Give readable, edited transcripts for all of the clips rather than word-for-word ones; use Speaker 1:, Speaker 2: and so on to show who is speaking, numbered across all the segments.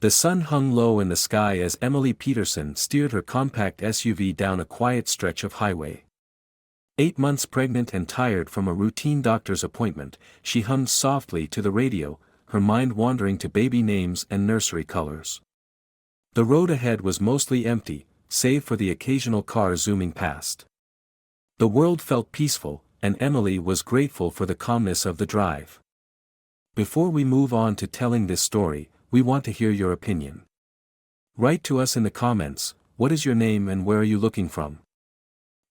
Speaker 1: The sun hung low in the sky as Emily Peterson steered her compact SUV down a quiet stretch of highway. 8 months pregnant and tired from a routine doctor's appointment, she hummed softly to the radio, her mind wandering to baby names and nursery colors. The road ahead was mostly empty, save for the occasional car zooming past. The world felt peaceful, and Emily was grateful for the calmness of the drive. Before we move on to telling this story, we want to hear your opinion. Write to us in the comments, what is your name and where are you looking from?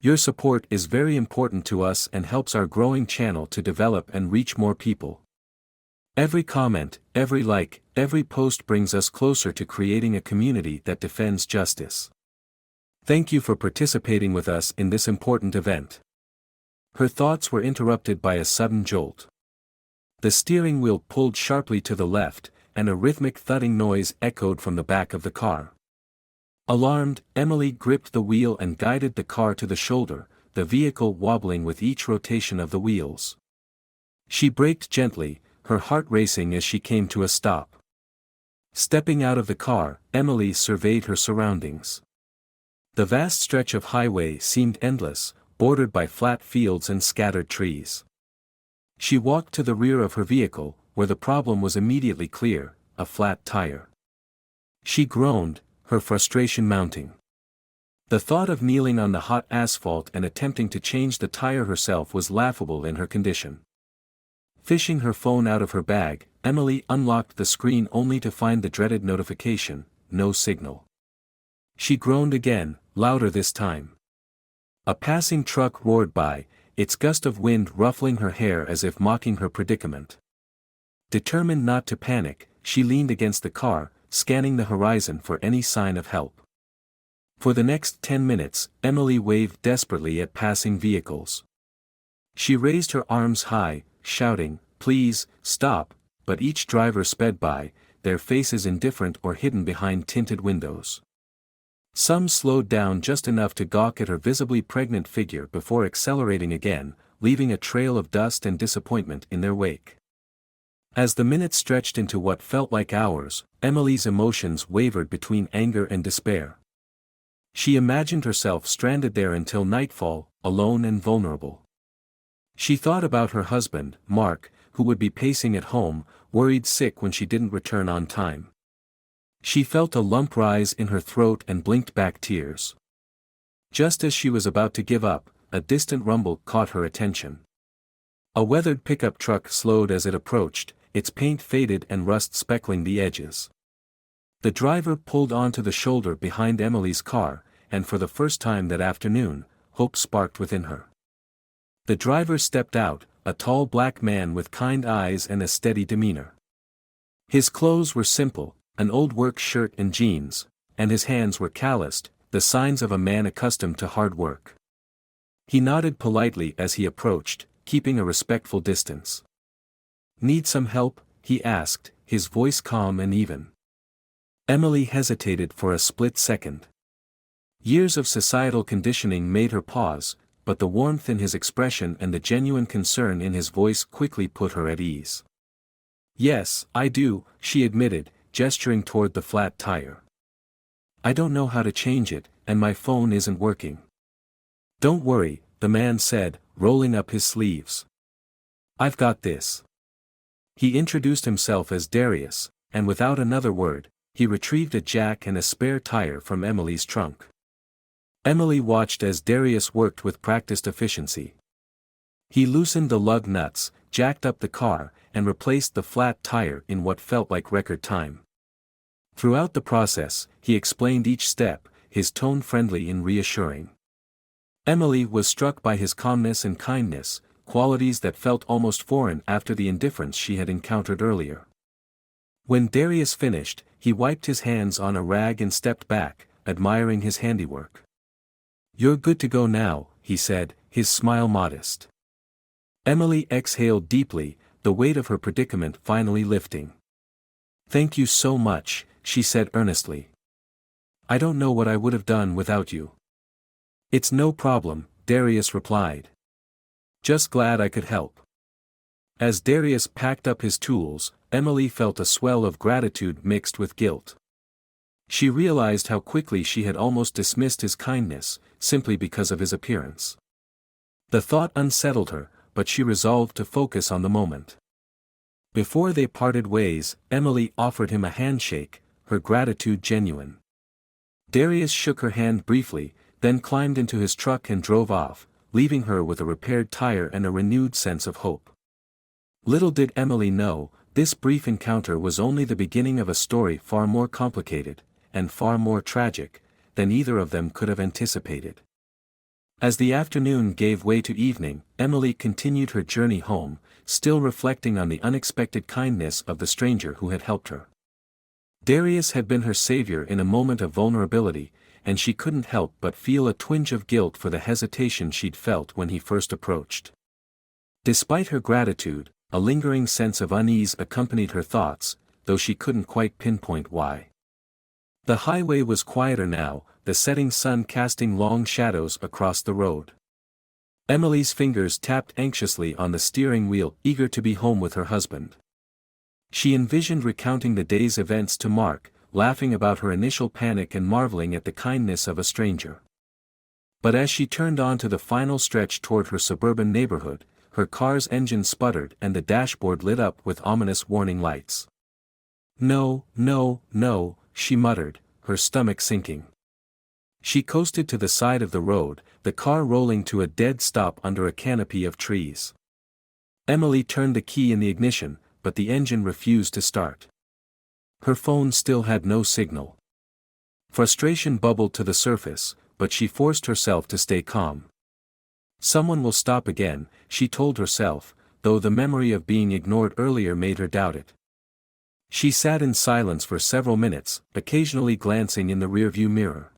Speaker 1: Your support is very important to us and helps our growing channel to develop and reach more people. Every comment, every like, every post brings us closer to creating a community that defends justice. Thank you for participating with us in this important event. Her thoughts were interrupted by a sudden jolt. The steering wheel pulled sharply to the left, and a rhythmic thudding noise echoed from the back of the car. Alarmed, Emily gripped the wheel and guided the car to the shoulder, the vehicle wobbling with each rotation of the wheels. She braked gently, her heart racing as she came to a stop. Stepping out of the car, Emily surveyed her surroundings. The vast stretch of highway seemed endless, bordered by flat fields and scattered trees. She walked to the rear of her vehicle, where the problem was immediately clear, a flat tire. She groaned, her frustration mounting. The thought of kneeling on the hot asphalt and attempting to change the tire herself was laughable in her condition. Fishing her phone out of her bag, Emily unlocked the screen only to find the dreaded notification, no signal. She groaned again, louder this time. A passing truck roared by, its gust of wind ruffling her hair as if mocking her predicament. Determined not to panic, she leaned against the car, scanning the horizon for any sign of help. For the next 10 minutes, Emily waved desperately at passing vehicles. She raised her arms high, shouting, "Please, stop," but each driver sped by, their faces indifferent or hidden behind tinted windows. Some slowed down just enough to gawk at her visibly pregnant figure before accelerating again, leaving a trail of dust and disappointment in their wake. As the minutes stretched into what felt like hours, Emily's emotions wavered between anger and despair. She imagined herself stranded there until nightfall, alone and vulnerable. She thought about her husband, Mark, who would be pacing at home, worried sick when she didn't return on time. She felt a lump rise in her throat and blinked back tears. Just as she was about to give up, a distant rumble caught her attention. A weathered pickup truck slowed as it approached, its paint faded and rust speckling the edges. The driver pulled onto the shoulder behind Emily's car, and for the first time that afternoon, hope sparked within her. The driver stepped out, a tall black man with kind eyes and a steady demeanor. His clothes were simple, an old work shirt and jeans, and his hands were calloused, the signs of a man accustomed to hard work. He nodded politely as he approached, keeping a respectful distance. "Need some help?" he asked, his voice calm and even. Emily hesitated for a split second. Years of societal conditioning made her pause, but the warmth in his expression and the genuine concern in his voice quickly put her at ease. "Yes, I do," she admitted, gesturing toward the flat tire. "I don't know how to change it, and my phone isn't working." "Don't worry," the man said, rolling up his sleeves. "I've got this." He introduced himself as Darius, and without another word, he retrieved a jack and a spare tire from Emily's trunk. Emily watched as Darius worked with practiced efficiency. He loosened the lug nuts, jacked up the car, and replaced the flat tire in what felt like record time. Throughout the process, he explained each step, his tone friendly and reassuring. Emily was struck by his calmness and kindness, qualities that felt almost foreign after the indifference she had encountered earlier. When Darius finished, he wiped his hands on a rag and stepped back, admiring his handiwork. "You're good to go now," he said, his smile modest. Emily exhaled deeply, the weight of her predicament finally lifting. "Thank you so much," she said earnestly. "I don't know what I would have done without you." "It's no problem," Darius replied. "Just glad I could help." As Darius packed up his tools, Emily felt a swell of gratitude mixed with guilt. She realized how quickly she had almost dismissed his kindness, simply because of his appearance. The thought unsettled her, but she resolved to focus on the moment. Before they parted ways, Emily offered him a handshake, her gratitude genuine. Darius shook her hand briefly, then climbed into his truck and drove off, leaving her with a repaired tire and a renewed sense of hope. Little did Emily know, this brief encounter was only the beginning of a story far more complicated, and far more tragic, than either of them could have anticipated. As the afternoon gave way to evening, Emily continued her journey home, still reflecting on the unexpected kindness of the stranger who had helped her. Darius had been her savior in a moment of vulnerability, and she couldn't help but feel a twinge of guilt for the hesitation she'd felt when he first approached. Despite her gratitude, a lingering sense of unease accompanied her thoughts, though she couldn't quite pinpoint why. The highway was quieter now, the setting sun casting long shadows across the road. Emily's fingers tapped anxiously on the steering wheel, eager to be home with her husband. She envisioned recounting the day's events to Mark, laughing about her initial panic and marveling at the kindness of a stranger. But as she turned onto the final stretch toward her suburban neighborhood, her car's engine sputtered and the dashboard lit up with ominous warning lights. "No, no, no," she muttered, her stomach sinking. She coasted to the side of the road, the car rolling to a dead stop under a canopy of trees. Emily turned the key in the ignition, but the engine refused to start. Her phone still had no signal. Frustration bubbled to the surface, but she forced herself to stay calm. Someone will stop again, she told herself, though the memory of being ignored earlier made her doubt it. She sat in silence for several minutes, occasionally glancing in the rearview mirror.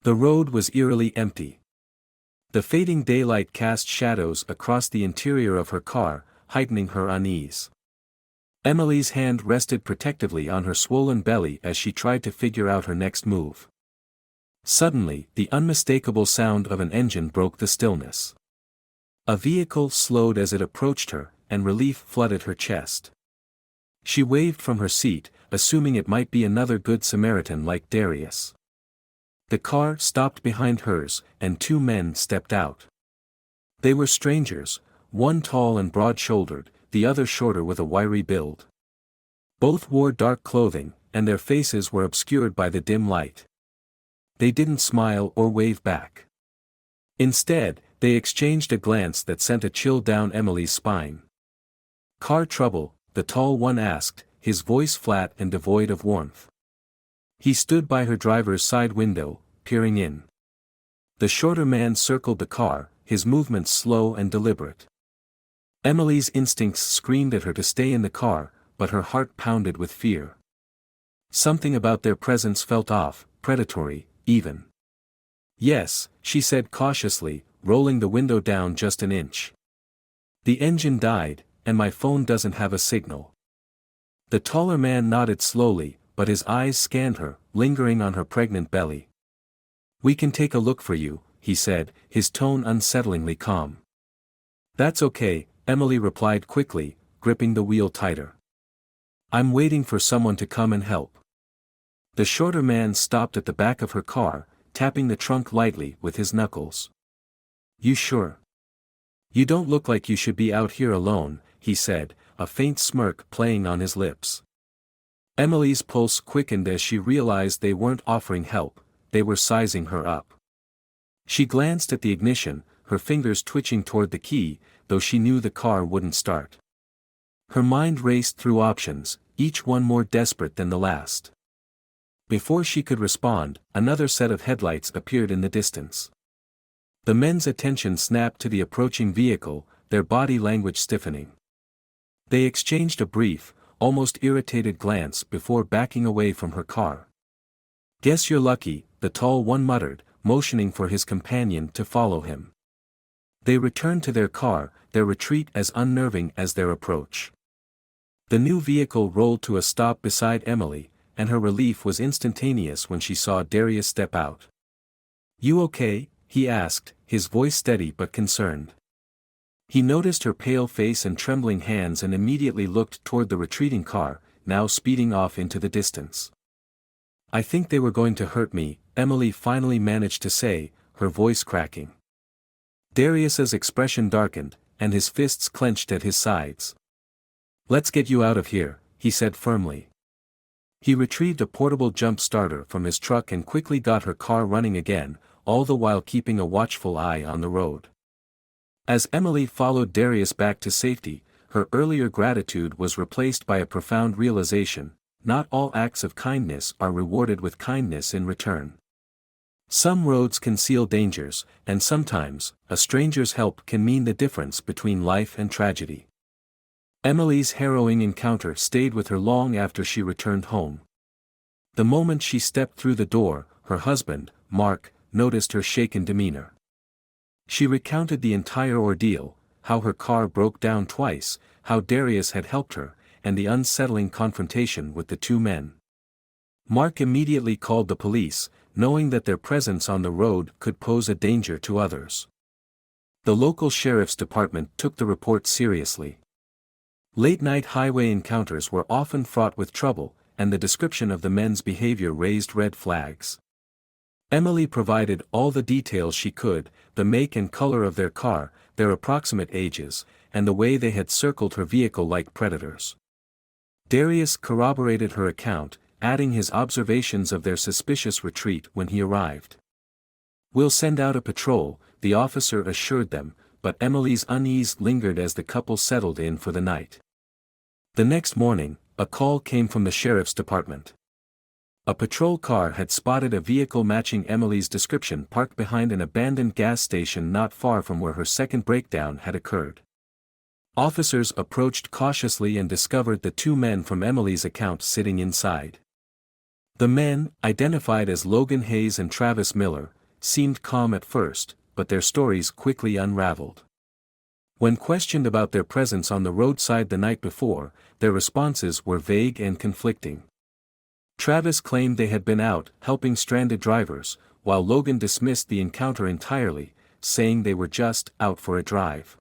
Speaker 1: The road was eerily empty. The fading daylight cast shadows across the interior of her car, heightening her unease. Emily's hand rested protectively on her swollen belly as she tried to figure out her next move. Suddenly, the unmistakable sound of an engine broke the stillness. A vehicle slowed as it approached her, and relief flooded her chest. She waved from her seat, assuming it might be another Good Samaritan like Darius. The car stopped behind hers, and two men stepped out. They were strangers, one tall and broad-shouldered, the other shorter with a wiry build. Both wore dark clothing, and their faces were obscured by the dim light. They didn't smile or wave back. Instead, they exchanged a glance that sent a chill down Emily's spine. "Car trouble?" the tall one asked, his voice flat and devoid of warmth. He stood by her driver's side window, peering in. The shorter man circled the car, his movements slow and deliberate. Emily's instincts screamed at her to stay in the car, but her heart pounded with fear. Something about their presence felt off, predatory, even. "Yes," she said cautiously, rolling the window down just an inch. "The engine died, and my phone doesn't have a signal." The taller man nodded slowly, but his eyes scanned her, lingering on her pregnant belly. "We can take a look for you," he said, his tone unsettlingly calm. "That's okay," Emily replied quickly, gripping the wheel tighter. "I'm waiting for someone to come and help." The shorter man stopped at the back of her car, tapping the trunk lightly with his knuckles. "You sure? You don't look like you should be out here alone," he said, a faint smirk playing on his lips. Emily's pulse quickened as she realized they weren't offering help, they were sizing her up. She glanced at the ignition, her fingers twitching toward the key, though she knew the car wouldn't start. Her mind raced through options, each one more desperate than the last. Before she could respond, another set of headlights appeared in the distance. The men's attention snapped to the approaching vehicle, their body language stiffening. They exchanged a brief, almost irritated glance before backing away from her car. "Guess you're lucky," the tall one muttered, motioning for his companion to follow him. They returned to their car, their retreat as unnerving as their approach. The new vehicle rolled to a stop beside Emily, and her relief was instantaneous when she saw Darius step out. "You okay?" he asked, his voice steady but concerned. He noticed her pale face and trembling hands and immediately looked toward the retreating car, now speeding off into the distance. "I think they were going to hurt me," Emily finally managed to say, her voice cracking. Darius's expression darkened, and his fists clenched at his sides. "Let's get you out of here," he said firmly. He retrieved a portable jump starter from his truck and quickly got her car running again, all the while keeping a watchful eye on the road. As Emily followed Darius back to safety, her earlier gratitude was replaced by a profound realization: not all acts of kindness are rewarded with kindness in return. Some roads conceal dangers, and sometimes, a stranger's help can mean the difference between life and tragedy. Emily's harrowing encounter stayed with her long after she returned home. The moment she stepped through the door, her husband, Mark, noticed her shaken demeanor. She recounted the entire ordeal, how her car broke down twice, how Darius had helped her, and the unsettling confrontation with the two men. Mark immediately called the police, knowing that their presence on the road could pose a danger to others. The local sheriff's department took the report seriously. Late-night highway encounters were often fraught with trouble, and the description of the men's behavior raised red flags. Emily provided all the details she could: the make and color of their car, their approximate ages, and the way they had circled her vehicle like predators. Darius corroborated her account, adding his observations of their suspicious retreat when he arrived. "We'll send out a patrol," the officer assured them, but Emily's unease lingered as the couple settled in for the night. The next morning, a call came from the sheriff's department. A patrol car had spotted a vehicle matching Emily's description parked behind an abandoned gas station not far from where her second breakdown had occurred. Officers approached cautiously and discovered the two men from Emily's account sitting inside. The men, identified as Logan Hayes and Travis Miller, seemed calm at first, but their stories quickly unraveled. When questioned about their presence on the roadside the night before, their responses were vague and conflicting. Travis claimed they had been out helping stranded drivers, while Logan dismissed the encounter entirely, saying they were just out for a drive.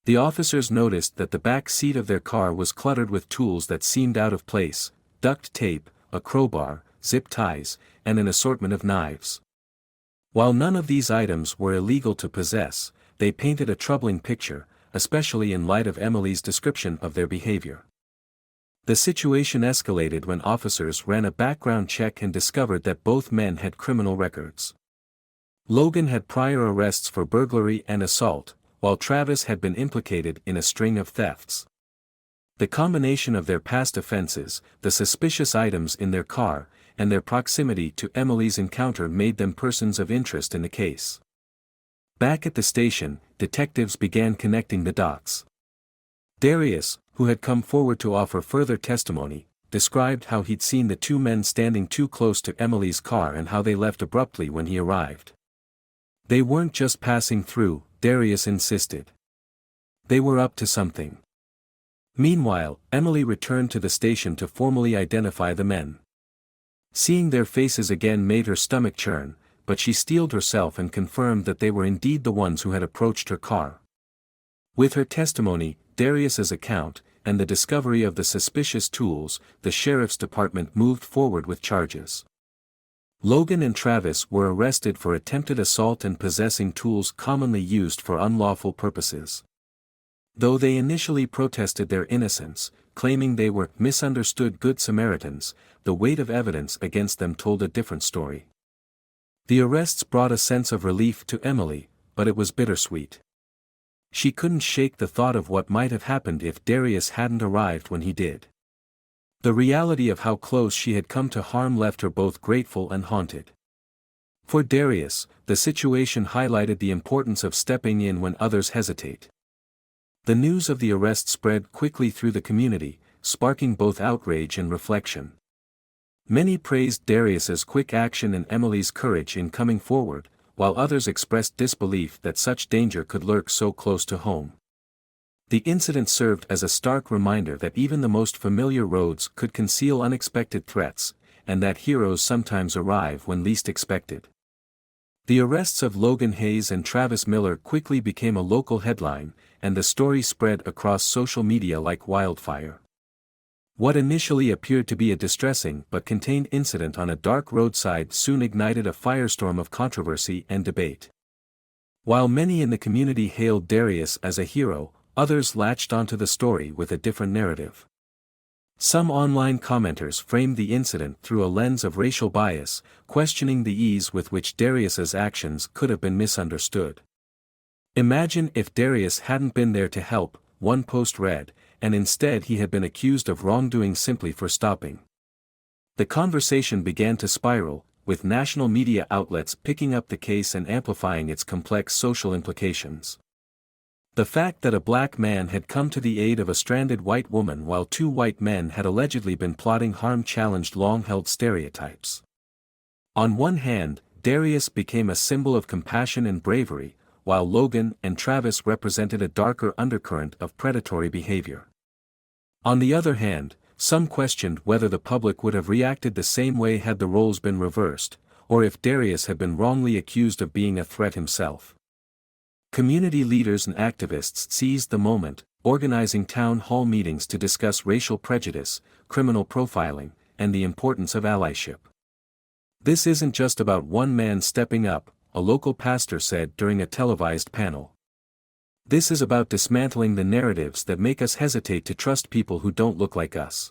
Speaker 1: The officers noticed that the back seat of their car was cluttered with tools that seemed out of place: duct tape, a crowbar, zip ties, and an assortment of knives. While none of these items were illegal to possess, they painted a troubling picture, especially in light of Emily's description of their behavior. The situation escalated when officers ran a background check and discovered that both men had criminal records. Logan had prior arrests for burglary and assault, while Travis had been implicated in a string of thefts. The combination of their past offenses, the suspicious items in their car, and their proximity to Emily's encounter made them persons of interest in the case. Back at the station, detectives began connecting the dots. Darius, who had come forward to offer further testimony, described how he'd seen the two men standing too close to Emily's car and how they left abruptly when he arrived. They weren't just passing through, Darius insisted. They were up to something. Meanwhile, Emily returned to the station to formally identify the men. Seeing their faces again made her stomach churn, but she steeled herself and confirmed that they were indeed the ones who had approached her car. With her testimony, Darius's account, and the discovery of the suspicious tools, the sheriff's department moved forward with charges. Logan and Travis were arrested for attempted assault and possessing tools commonly used for unlawful purposes. Though they initially protested their innocence, claiming they were misunderstood Good Samaritans, the weight of evidence against them told a different story. The arrests brought a sense of relief to Emily, but it was bittersweet. She couldn't shake the thought of what might have happened if Darius hadn't arrived when he did. The reality of how close she had come to harm left her both grateful and haunted. For Darius, the situation highlighted the importance of stepping in when others hesitate. The news of the arrest spread quickly through the community, sparking both outrage and reflection. Many praised Darius's quick action and Emily's courage in coming forward, while others expressed disbelief that such danger could lurk so close to home. The incident served as a stark reminder that even the most familiar roads could conceal unexpected threats, and that heroes sometimes arrive when least expected. The arrests of Logan Hayes and Travis Miller quickly became a local headline, and the story spread across social media like wildfire. What initially appeared to be a distressing but contained incident on a dark roadside soon ignited a firestorm of controversy and debate. While many in the community hailed Darius as a hero, others latched onto the story with a different narrative. Some online commenters framed the incident through a lens of racial bias, questioning the ease with which Darius's actions could have been misunderstood. "Imagine if Darius hadn't been there to help," one post read, "and instead he had been accused of wrongdoing simply for stopping." The conversation began to spiral, with national media outlets picking up the case and amplifying its complex social implications. The fact that a black man had come to the aid of a stranded white woman while two white men had allegedly been plotting harm challenged long-held stereotypes. On one hand, Darius became a symbol of compassion and bravery, while Logan and Travis represented a darker undercurrent of predatory behavior. On the other hand, some questioned whether the public would have reacted the same way had the roles been reversed, or if Darius had been wrongly accused of being a threat himself. Community leaders and activists seized the moment, organizing town hall meetings to discuss racial prejudice, criminal profiling, and the importance of allyship. "This isn't just about one man stepping up," a local pastor said during a televised panel. "This is about dismantling the narratives that make us hesitate to trust people who don't look like us."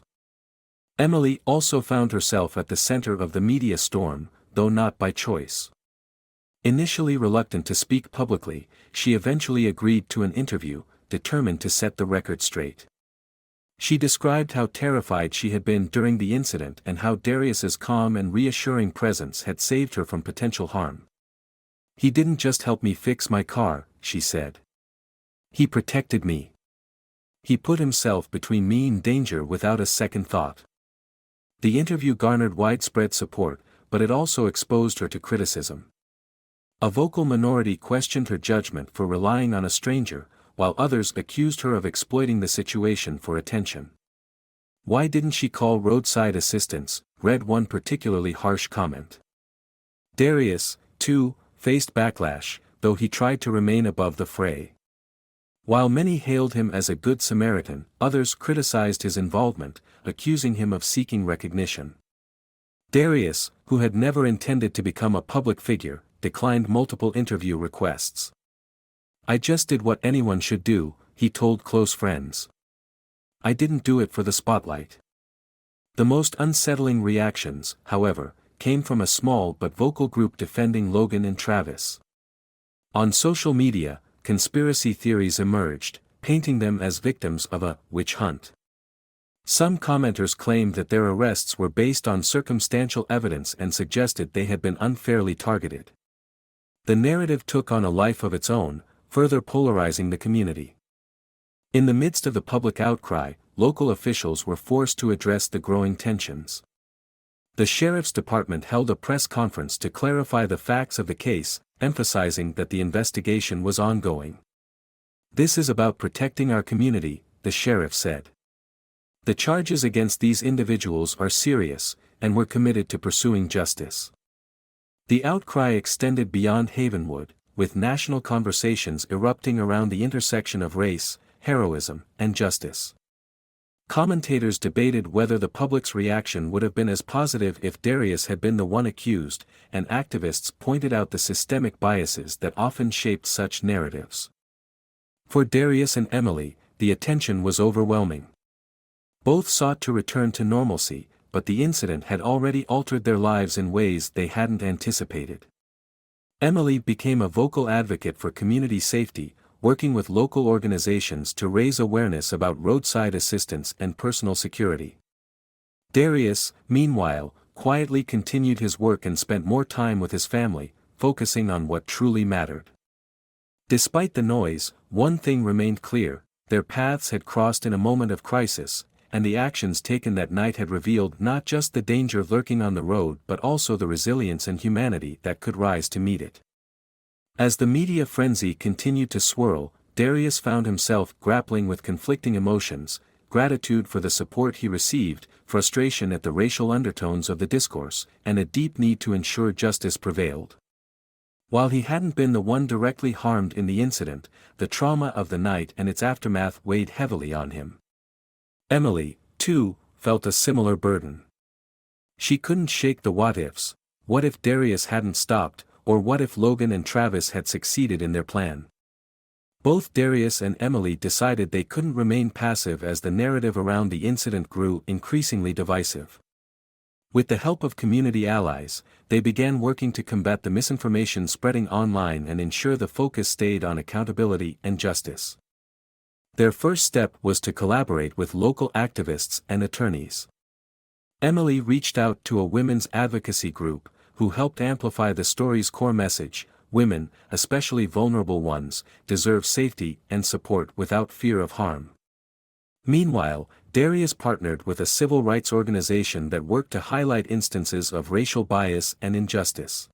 Speaker 1: Emily also found herself at the center of the media storm, though not by choice. Initially reluctant to speak publicly, she eventually agreed to an interview, determined to set the record straight. She described how terrified she had been during the incident and how Darius's calm and reassuring presence had saved her from potential harm. "He didn't just help me fix my car," she said. "He protected me. He put himself between me and danger without a second thought." The interview garnered widespread support, but it also exposed her to criticism. A vocal minority questioned her judgment for relying on a stranger, while others accused her of exploiting the situation for attention. "Why didn't she call roadside assistance?" read one particularly harsh comment. Darius, too, faced backlash, though he tried to remain above the fray. While many hailed him as a good Samaritan, others criticized his involvement, accusing him of seeking recognition. Darius, who had never intended to become a public figure, declined multiple interview requests. "I just did what anyone should do," he told close friends. "I didn't do it for the spotlight." The most unsettling reactions, however, came from a small but vocal group defending Logan and Travis. On social media, conspiracy theories emerged, painting them as victims of a witch hunt. Some commenters claimed that their arrests were based on circumstantial evidence and suggested they had been unfairly targeted. The narrative took on a life of its own, further polarizing the community. In the midst of the public outcry, local officials were forced to address the growing tensions. The sheriff's department held a press conference to clarify the facts of the case, emphasizing that the investigation was ongoing. "This is about protecting our community," the sheriff said. "The charges against these individuals are serious, and we're committed to pursuing justice." The outcry extended beyond Havenwood, with national conversations erupting around the intersection of race, heroism, and justice. Commentators debated whether the public's reaction would have been as positive if Darius had been the one accused, and activists pointed out the systemic biases that often shaped such narratives. For Darius and Emily, the attention was overwhelming. Both sought to return to normalcy, but the incident had already altered their lives in ways they hadn't anticipated. Emily became a vocal advocate for community safety, working with local organizations to raise awareness about roadside assistance and personal security. Darius, meanwhile, quietly continued his work and spent more time with his family, focusing on what truly mattered. Despite the noise, one thing remained clear: their paths had crossed in a moment of crisis, and the actions taken that night had revealed not just the danger lurking on the road but also the resilience and humanity that could rise to meet it. As the media frenzy continued to swirl, Darius found himself grappling with conflicting emotions: gratitude for the support he received, frustration at the racial undertones of the discourse, and a deep need to ensure justice prevailed. While he hadn't been the one directly harmed in the incident, the trauma of the night and its aftermath weighed heavily on him. Emily, too, felt a similar burden. She couldn't shake the what-ifs. What if Darius hadn't stopped, or what if Logan and Travis had succeeded in their plan? Both Darius and Emily decided they couldn't remain passive as the narrative around the incident grew increasingly divisive. With the help of community allies, they began working to combat the misinformation spreading online and ensure the focus stayed on accountability and justice. Their first step was to collaborate with local activists and attorneys. Emily reached out to a women's advocacy group, who helped amplify the story's core message: women, especially vulnerable ones, deserve safety and support without fear of harm. Meanwhile, Darius partnered with a civil rights organization that worked to highlight instances of racial bias and injustice.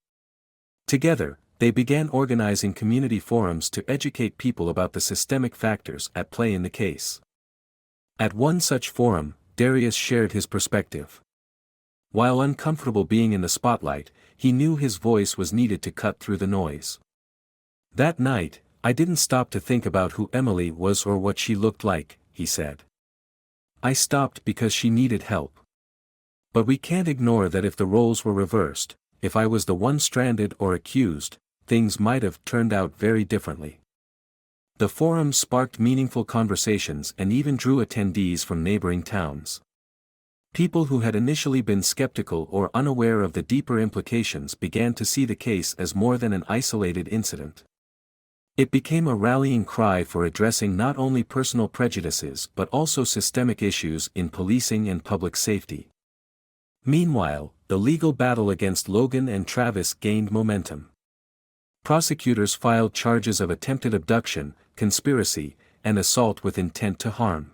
Speaker 1: Together, they began organizing community forums to educate people about the systemic factors at play in the case. At one such forum, Darius shared his perspective. While uncomfortable being in the spotlight, he knew his voice was needed to cut through the noise. That night, I didn't stop to think about who Emily was or what she looked like, he said. I stopped because she needed help. But we can't ignore that if the roles were reversed, if I was the one stranded or accused, things might have turned out very differently. The forum sparked meaningful conversations and even drew attendees from neighboring towns. People who had initially been skeptical or unaware of the deeper implications began to see the case as more than an isolated incident. It became a rallying cry for addressing not only personal prejudices but also systemic issues in policing and public safety. Meanwhile, the legal battle against Logan and Travis gained momentum. Prosecutors filed charges of attempted abduction, conspiracy, and assault with intent to harm.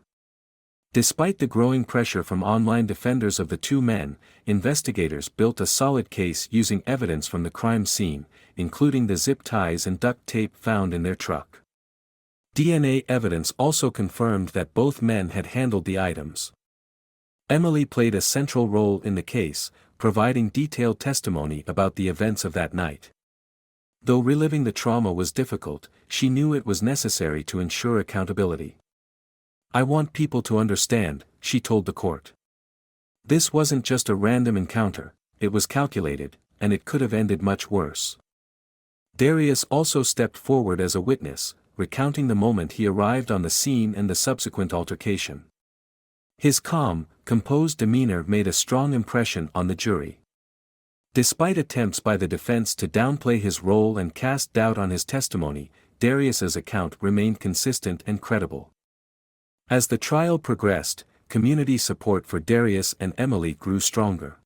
Speaker 1: Despite the growing pressure from online defenders of the two men, investigators built a solid case using evidence from the crime scene, including the zip ties and duct tape found in their truck. DNA evidence also confirmed that both men had handled the items. Emily played a central role in the case, providing detailed testimony about the events of that night. Though reliving the trauma was difficult, she knew it was necessary to ensure accountability. I want people to understand, she told the court. This wasn't just a random encounter, it was calculated, and it could have ended much worse. Darius also stepped forward as a witness, recounting the moment he arrived on the scene and the subsequent altercation. His calm, composed demeanor made a strong impression on the jury. Despite attempts by the defense to downplay his role and cast doubt on his testimony, Darius's account remained consistent and credible. As the trial progressed, community support for Darius and Emily grew stronger.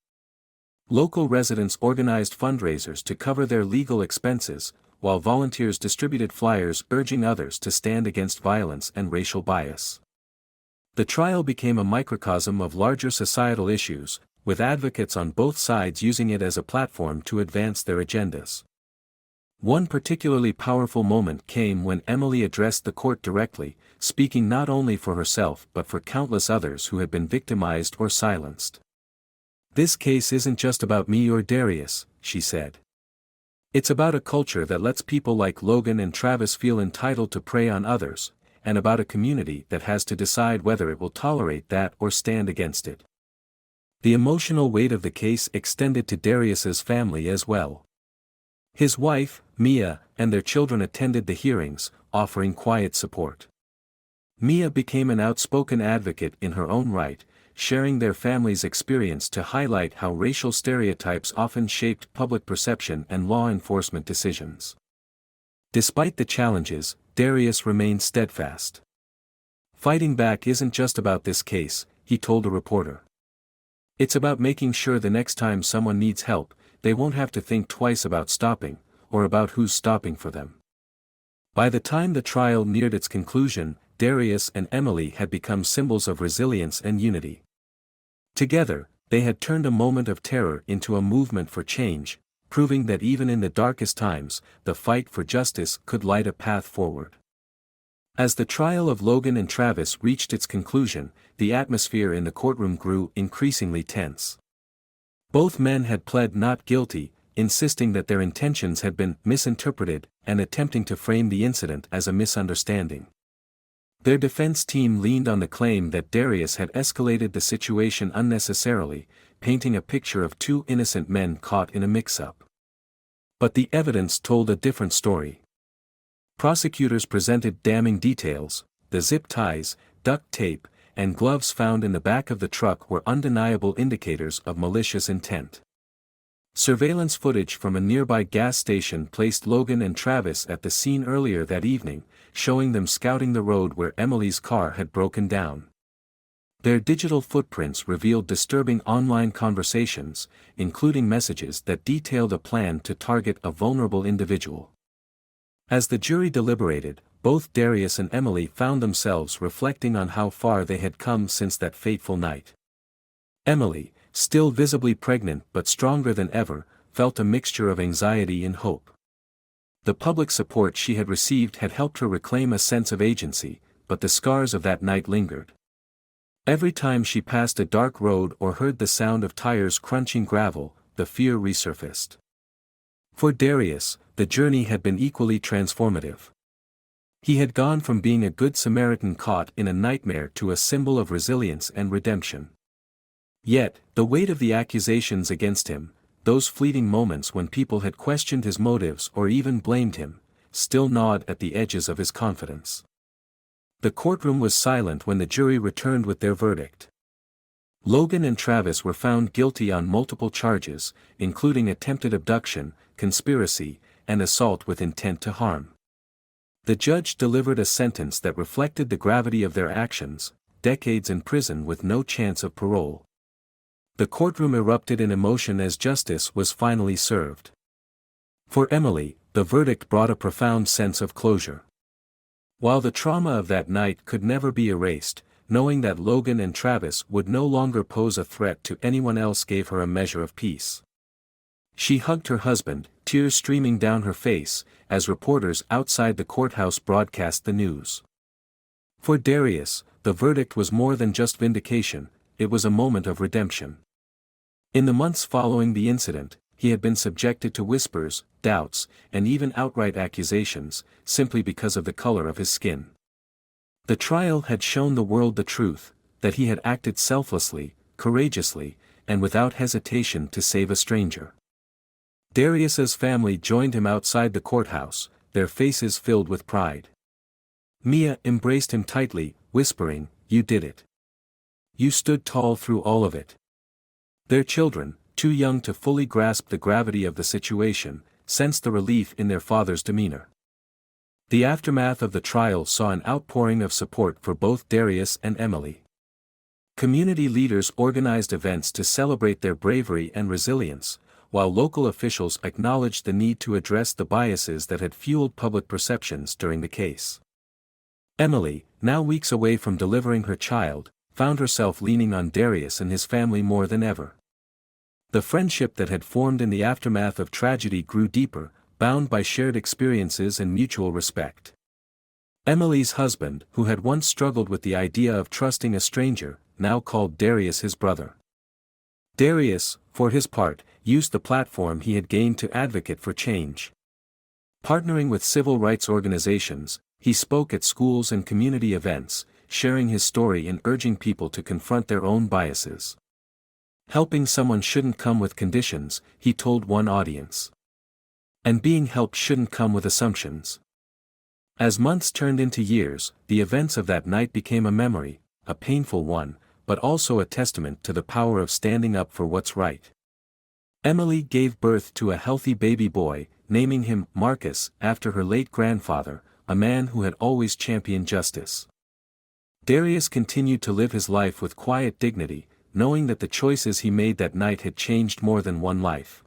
Speaker 1: Local residents organized fundraisers to cover their legal expenses, while volunteers distributed flyers urging others to stand against violence and racial bias. The trial became a microcosm of larger societal issues, with advocates on both sides using it as a platform to advance their agendas. One particularly powerful moment came when Emily addressed the court directly, speaking not only for herself but for countless others who had been victimized or silenced. This case isn't just about me or Darius, she said. It's about a culture that lets people like Logan and Travis feel entitled to prey on others, and about a community that has to decide whether it will tolerate that or stand against it. The emotional weight of the case extended to Darius's family as well. His wife, Mia, and their children attended the hearings, offering quiet support. Mia became an outspoken advocate in her own right, sharing their family's experience to highlight how racial stereotypes often shaped public perception and law enforcement decisions. Despite the challenges, Darius remained steadfast. Fighting back isn't just about this case, he told a reporter. It's about making sure the next time someone needs help, they won't have to think twice about stopping, or about who's stopping for them. By the time the trial neared its conclusion, Darius and Emily had become symbols of resilience and unity. Together, they had turned a moment of terror into a movement for change, proving that even in the darkest times, the fight for justice could light a path forward. As the trial of Logan and Travis reached its conclusion, the atmosphere in the courtroom grew increasingly tense. Both men had pled not guilty, insisting that their intentions had been misinterpreted and attempting to frame the incident as a misunderstanding. Their defense team leaned on the claim that Darius had escalated the situation unnecessarily, painting a picture of two innocent men caught in a mix-up. But the evidence told a different story. Prosecutors presented damning details. The zip ties, duct tape, and gloves found in the back of the truck were undeniable indicators of malicious intent. Surveillance footage from a nearby gas station placed Logan and Travis at the scene earlier that evening, showing them scouting the road where Emily's car had broken down. Their digital footprints revealed disturbing online conversations, including messages that detailed a plan to target a vulnerable individual. As the jury deliberated, both Darius and Emily found themselves reflecting on how far they had come since that fateful night. Emily, still visibly pregnant but stronger than ever, felt a mixture of anxiety and hope. The public support she had received had helped her reclaim a sense of agency, but the scars of that night lingered. Every time she passed a dark road or heard the sound of tires crunching gravel, the fear resurfaced. For Darius, the journey had been equally transformative. He had gone from being a good Samaritan caught in a nightmare to a symbol of resilience and redemption. Yet, the weight of the accusations against him, those fleeting moments when people had questioned his motives or even blamed him, still gnawed at the edges of his confidence. The courtroom was silent when the jury returned with their verdict. Logan and Travis were found guilty on multiple charges, including attempted abduction, conspiracy, and assault with intent to harm. The judge delivered a sentence that reflected the gravity of their actions: decades in prison with no chance of parole. The courtroom erupted in emotion as justice was finally served. For Emily, the verdict brought a profound sense of closure. While the trauma of that night could never be erased, knowing that Logan and Travis would no longer pose a threat to anyone else gave her a measure of peace. She hugged her husband, tears streaming down her face, as reporters outside the courthouse broadcast the news. For Darius, the verdict was more than just vindication, it was a moment of redemption. In the months following the incident, he had been subjected to whispers, doubts, and even outright accusations, simply because of the color of his skin. The trial had shown the world the truth, that he had acted selflessly, courageously, and without hesitation to save a stranger. Darius's family joined him outside the courthouse, their faces filled with pride. Mia embraced him tightly, whispering, "You did it. You stood tall through all of it." Their children, too young to fully grasp the gravity of the situation, sensed the relief in their father's demeanor. The aftermath of the trial saw an outpouring of support for both Darius and Emily. Community leaders organized events to celebrate their bravery and resilience, while local officials acknowledged the need to address the biases that had fueled public perceptions during the case. Emily, now weeks away from delivering her child, found herself leaning on Darius and his family more than ever. The friendship that had formed in the aftermath of tragedy grew deeper, bound by shared experiences and mutual respect. Emily's husband, who had once struggled with the idea of trusting a stranger, now called Darius his brother. Darius, for his part, used the platform he had gained to advocate for change. Partnering with civil rights organizations, he spoke at schools and community events, sharing his story and urging people to confront their own biases. Helping someone shouldn't come with conditions, he told one audience. And being helped shouldn't come with assumptions. As months turned into years, the events of that night became a memory, a painful one, but also a testament to the power of standing up for what's right. Emily gave birth to a healthy baby boy, naming him Marcus after her late grandfather, a man who had always championed justice. Darius continued to live his life with quiet dignity, knowing that the choices he made that night had changed more than one life.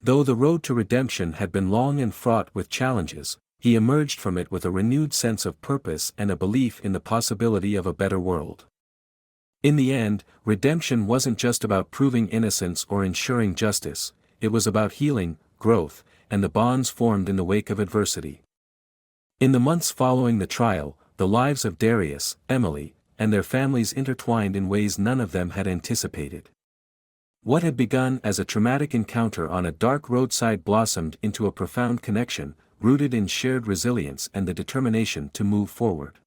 Speaker 1: Though the road to redemption had been long and fraught with challenges, he emerged from it with a renewed sense of purpose and a belief in the possibility of a better world. In the end, redemption wasn't just about proving innocence or ensuring justice, it was about healing, growth, and the bonds formed in the wake of adversity. In the months following the trial, the lives of Darius, Emily, and their families intertwined in ways none of them had anticipated. What had begun as a traumatic encounter on a dark roadside blossomed into a profound connection, rooted in shared resilience and the determination to move forward.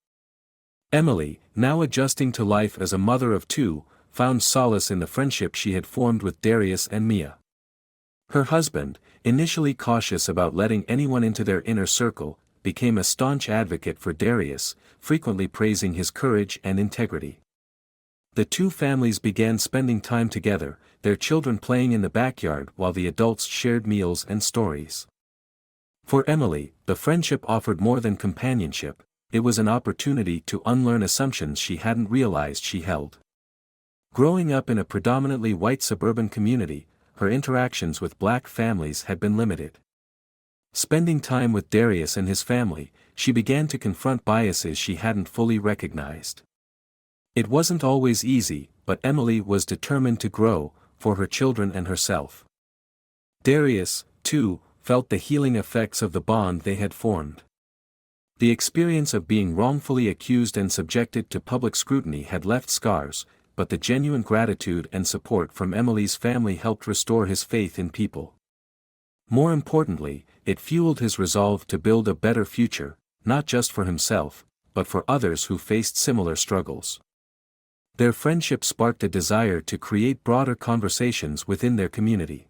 Speaker 1: Emily, now adjusting to life as a mother of two, found solace in the friendship she had formed with Darius and Mia. Her husband, initially cautious about letting anyone into their inner circle, became a staunch advocate for Darius, frequently praising his courage and integrity. The two families began spending time together, their children playing in the backyard while the adults shared meals and stories. For Emily, the friendship offered more than companionship, it was an opportunity to unlearn assumptions she hadn't realized she held. Growing up in a predominantly white suburban community, her interactions with black families had been limited. Spending time with Darius and his family, she began to confront biases she hadn't fully recognized. It wasn't always easy, but Emily was determined to grow, for her children and herself. Darius, too, felt the healing effects of the bond they had formed. The experience of being wrongfully accused and subjected to public scrutiny had left scars, but the genuine gratitude and support from Emily's family helped restore his faith in people. More importantly, it fueled his resolve to build a better future, not just for himself, but for others who faced similar struggles. Their friendship sparked a desire to create broader conversations within their community.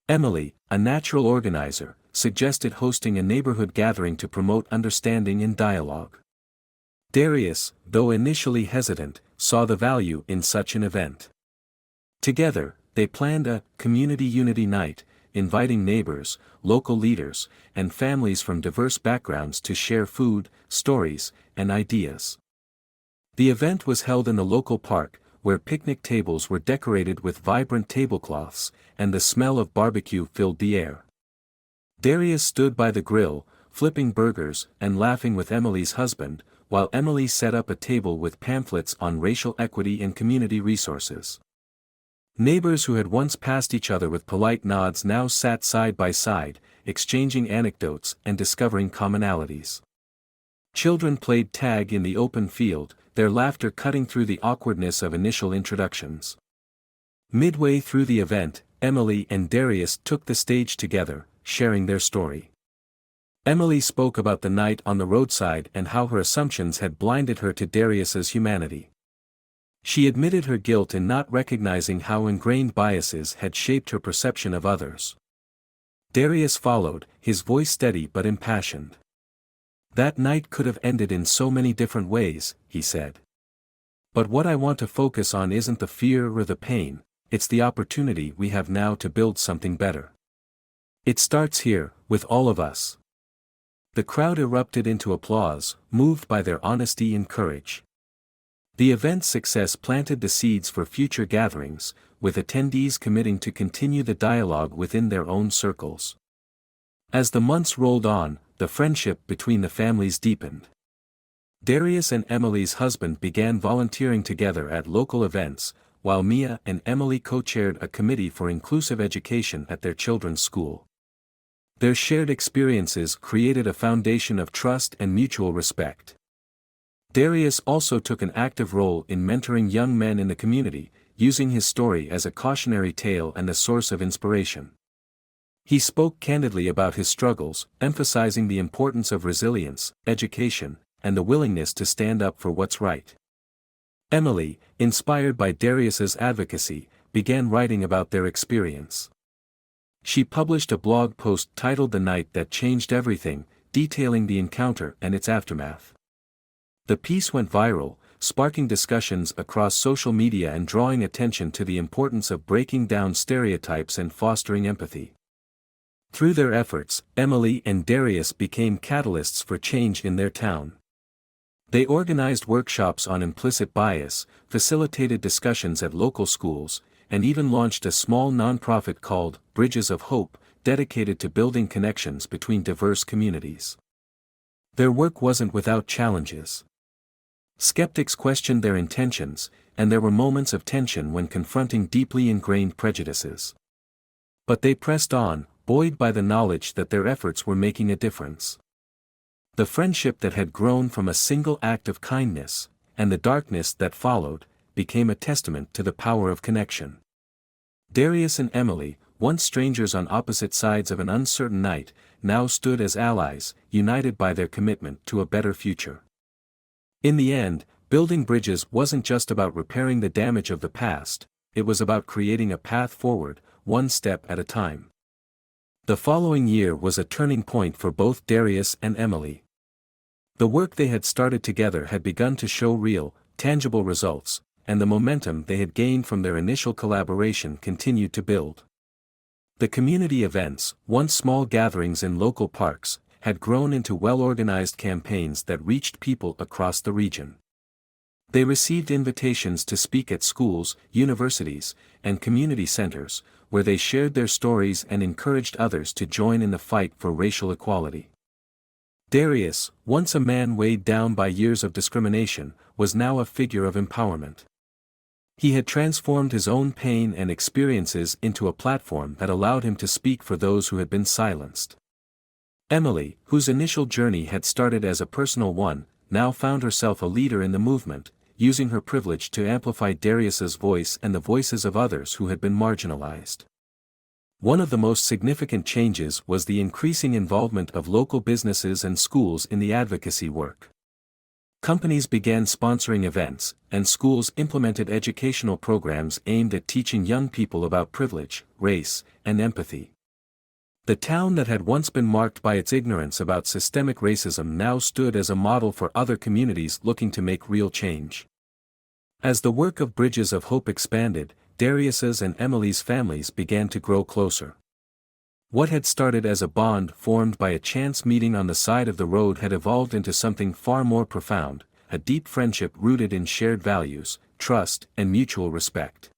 Speaker 1: Emily, a natural organizer, suggested hosting a neighborhood gathering to promote understanding and dialogue. Darius, though initially hesitant, saw the value in such an event. Together, they planned a community unity night, inviting neighbors, local leaders, and families from diverse backgrounds to share food, stories, and ideas. The event was held in the local park, where picnic tables were decorated with vibrant tablecloths, and the smell of barbecue filled the air. Darius stood by the grill, flipping burgers and laughing with Emily's husband, while Emily set up a table with pamphlets on racial equity and community resources. Neighbors who had once passed each other with polite nods now sat side by side, exchanging anecdotes and discovering commonalities. Children played tag in the open field, their laughter cutting through the awkwardness of initial introductions. Midway through the event, Emily and Darius took the stage together, sharing their story. Emily spoke about the night on the roadside and how her assumptions had blinded her to Darius's humanity. She admitted her guilt in not recognizing how ingrained biases had shaped her perception of others. Darius followed, his voice steady but impassioned. "That night could have ended in so many different ways," he said. "But what I want to focus on isn't the fear or the pain, it's the opportunity we have now to build something better. It starts here, with all of us." The crowd erupted into applause, moved by their honesty and courage. The event's success planted the seeds for future gatherings, with attendees committing to continue the dialogue within their own circles. As the months rolled on, the friendship between the families deepened. Darius and Emily's husband began volunteering together at local events, while Mia and Emily co-chaired a committee for inclusive education at their children's school. Their shared experiences created a foundation of trust and mutual respect. Darius also took an active role in mentoring young men in the community, using his story as a cautionary tale and a source of inspiration. He spoke candidly about his struggles, emphasizing the importance of resilience, education, and the willingness to stand up for what's right. Emily, inspired by Darius's advocacy, began writing about their experience. She published a blog post titled "The Night That Changed Everything," detailing the encounter and its aftermath. The piece went viral, sparking discussions across social media and drawing attention to the importance of breaking down stereotypes and fostering empathy. Through their efforts, Emily and Darius became catalysts for change in their town. They organized workshops on implicit bias, facilitated discussions at local schools, and even launched a small nonprofit called Bridges of Hope, dedicated to building connections between diverse communities. Their work wasn't without challenges. Skeptics questioned their intentions, and there were moments of tension when confronting deeply ingrained prejudices. But they pressed on, buoyed by the knowledge that their efforts were making a difference. The friendship that had grown from a single act of kindness, and the darkness that followed, became a testament to the power of connection. Darius and Emily, once strangers on opposite sides of an uncertain night, now stood as allies, united by their commitment to a better future. In the end, building bridges wasn't just about repairing the damage of the past, it was about creating a path forward, one step at a time. The following year was a turning point for both Darius and Emily. The work they had started together had begun to show real, tangible results, and the momentum they had gained from their initial collaboration continued to build. The community events, once small gatherings in local parks, had grown into well-organized campaigns that reached people across the region. They received invitations to speak at schools, universities, and community centers, where they shared their stories and encouraged others to join in the fight for racial equality. Darius, once a man weighed down by years of discrimination, was now a figure of empowerment. He had transformed his own pain and experiences into a platform that allowed him to speak for those who had been silenced. Emily, whose initial journey had started as a personal one, now found herself a leader in the movement, using her privilege to amplify Darius's voice and the voices of others who had been marginalized. One of the most significant changes was the increasing involvement of local businesses and schools in the advocacy work. Companies began sponsoring events, and schools implemented educational programs aimed at teaching young people about privilege, race, and empathy. The town that had once been marked by its ignorance about systemic racism now stood as a model for other communities looking to make real change. As the work of Bridges of Hope expanded, Darius's and Emily's families began to grow closer. What had started as a bond formed by a chance meeting on the side of the road had evolved into something far more profound, a deep friendship rooted in shared values, trust, and mutual respect.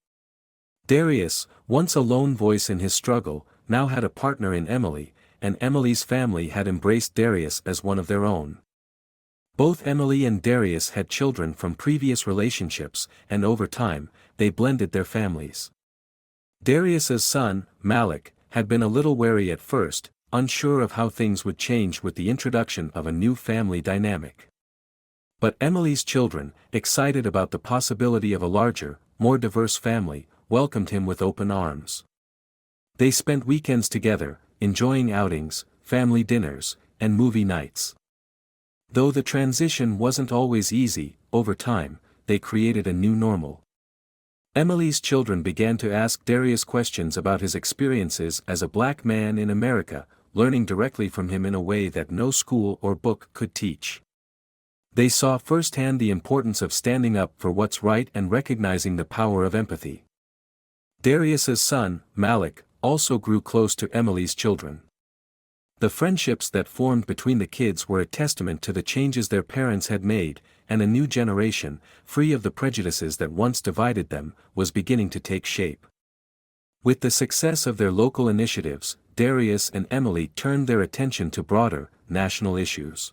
Speaker 1: Darius, once a lone voice in his struggle, now had a partner in Emily, and Emily's family had embraced Darius as one of their own. Both Emily and Darius had children from previous relationships, and over time, they blended their families. Darius's son, Malik, had been a little wary at first, unsure of how things would change with the introduction of a new family dynamic. But Emily's children, excited about the possibility of a larger, more diverse family, welcomed him with open arms. They spent weekends together, enjoying outings, family dinners, and movie nights. Though the transition wasn't always easy, over time, they created a new normal. Emily's children began to ask Darius questions about his experiences as a black man in America, learning directly from him in a way that no school or book could teach. They saw firsthand the importance of standing up for what's right and recognizing the power of empathy. Darius's son, Malik, also grew close to Emily's children. The friendships that formed between the kids were a testament to the changes their parents had made, and a new generation, free of the prejudices that once divided them, was beginning to take shape. With the success of their local initiatives, Darius and Emily turned their attention to broader, national issues.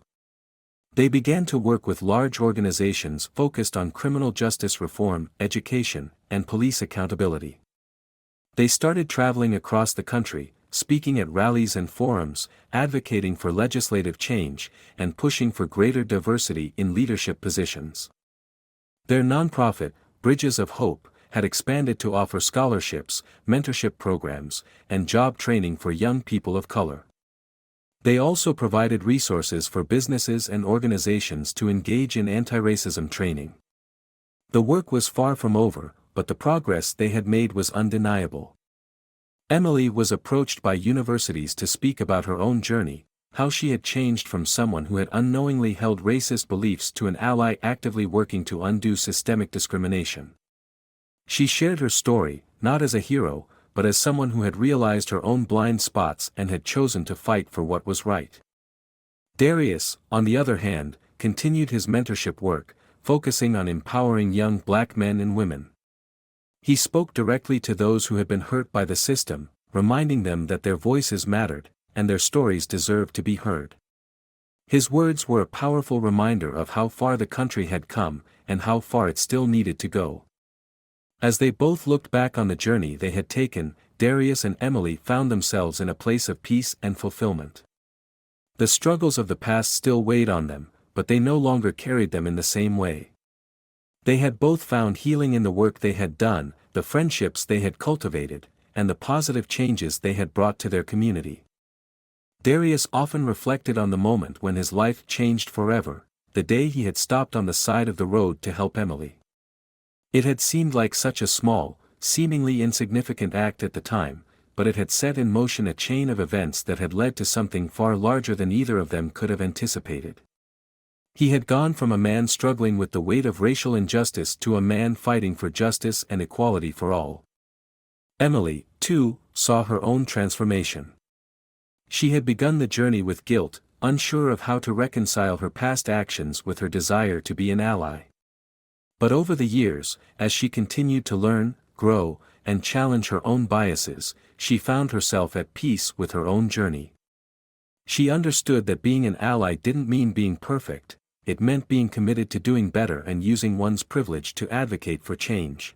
Speaker 1: They began to work with large organizations focused on criminal justice reform, education, and police accountability. They started traveling across the country, speaking at rallies and forums, advocating for legislative change, and pushing for greater diversity in leadership positions. Their nonprofit, Bridges of Hope, had expanded to offer scholarships, mentorship programs, and job training for young people of color. They also provided resources for businesses and organizations to engage in anti-racism training. The work was far from over, but the progress they had made was undeniable. Emily was approached by universities to speak about her own journey, how she had changed from someone who had unknowingly held racist beliefs to an ally actively working to undo systemic discrimination. She shared her story, not as a hero, but as someone who had realized her own blind spots and had chosen to fight for what was right. Darius, on the other hand, continued his mentorship work, focusing on empowering young black men and women. He spoke directly to those who had been hurt by the system, reminding them that their voices mattered, and their stories deserved to be heard. His words were a powerful reminder of how far the country had come, and how far it still needed to go. As they both looked back on the journey they had taken, Darius and Emily found themselves in a place of peace and fulfillment. The struggles of the past still weighed on them, but they no longer carried them in the same way. They had both found healing in the work they had done, the friendships they had cultivated, and the positive changes they had brought to their community. Darius often reflected on the moment when his life changed forever, the day he had stopped on the side of the road to help Emily. It had seemed like such a small, seemingly insignificant act at the time, but it had set in motion a chain of events that had led to something far larger than either of them could have anticipated. He had gone from a man struggling with the weight of racial injustice to a man fighting for justice and equality for all. Emily, too, saw her own transformation. She had begun the journey with guilt, unsure of how to reconcile her past actions with her desire to be an ally. But over the years, as she continued to learn, grow, and challenge her own biases, she found herself at peace with her own journey. She understood that being an ally didn't mean being perfect, it meant being committed to doing better and using one's privilege to advocate for change.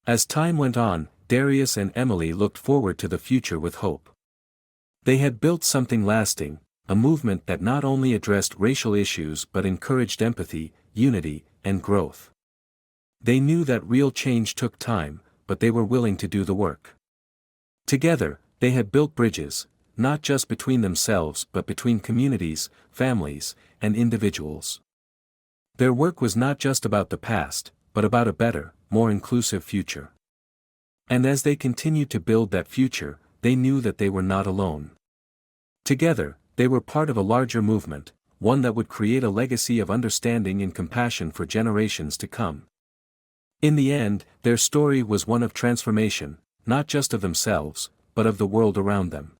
Speaker 1: As time went on, Darius and Emily looked forward to the future with hope. They had built something lasting, a movement that not only addressed racial issues but encouraged empathy, unity, and growth. They knew that real change took time, but they were willing to do the work. Together, they had built bridges, not just between themselves but between communities, families, and individuals. Their work was not just about the past, but about a better, more inclusive future. And as they continued to build that future, they knew that they were not alone. Together, they were part of a larger movement, one that would create a legacy of understanding and compassion for generations to come. In the end, their story was one of transformation, not just of themselves, but of the world around them.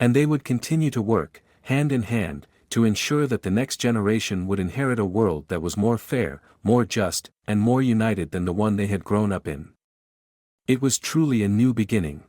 Speaker 1: And they would continue to work, hand in hand, to ensure that the next generation would inherit a world that was more fair, more just, and more united than the one they had grown up in. It was truly a new beginning.